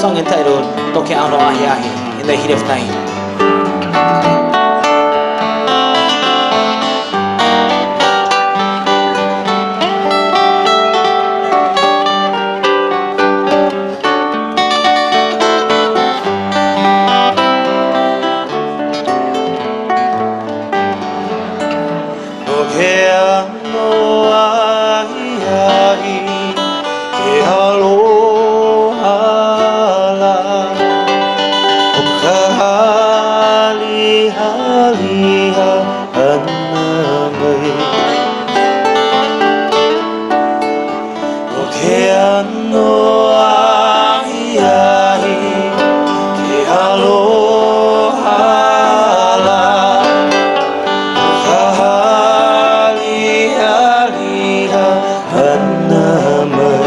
song entitled Toke Ano Ahi Ahi in the Heat of Time. Toke ano ahi ahi ke aloha la o ka hali-haliha ana mai Toke ano ahi ahi ke aloha la hali-haliha ana mai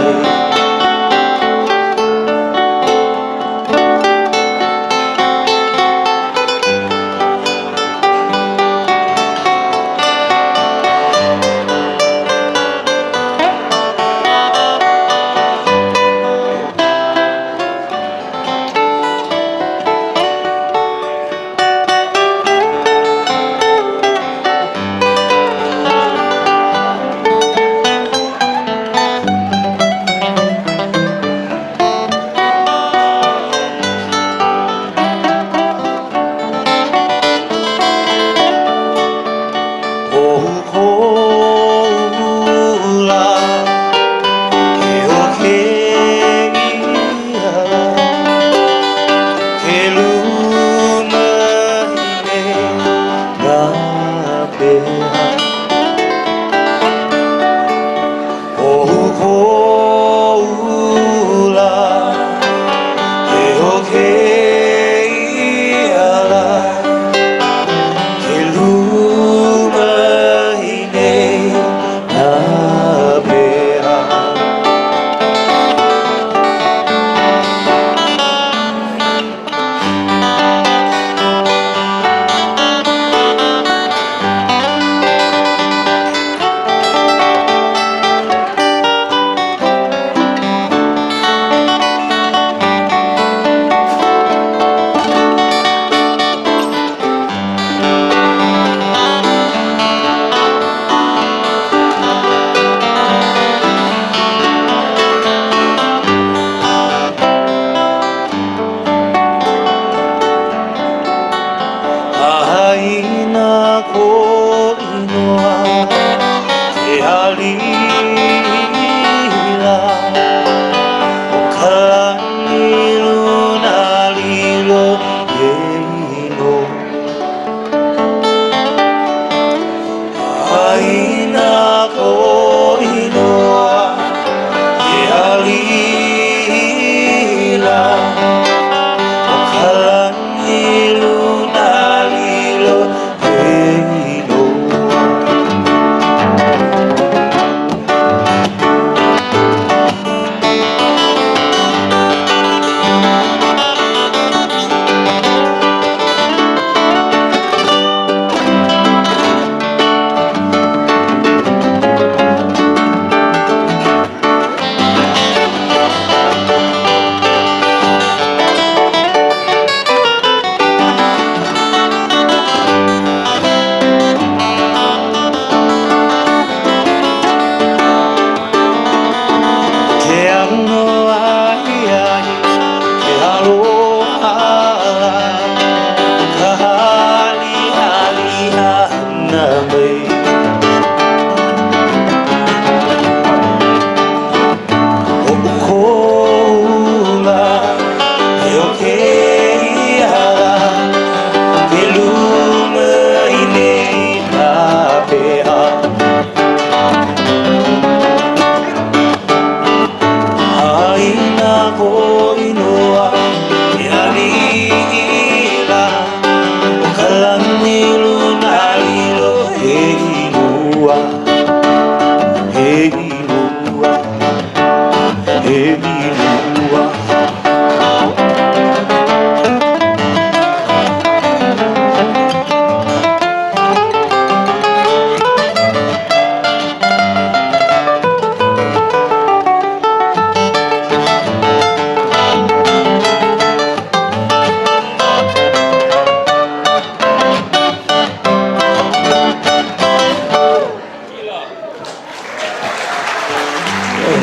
Aina ko inoa te halila o kalanilu na lilo e ino Aina ko inoa te halila o kalanilu na lilo e ino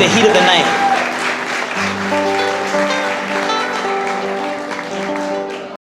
the heat of the night.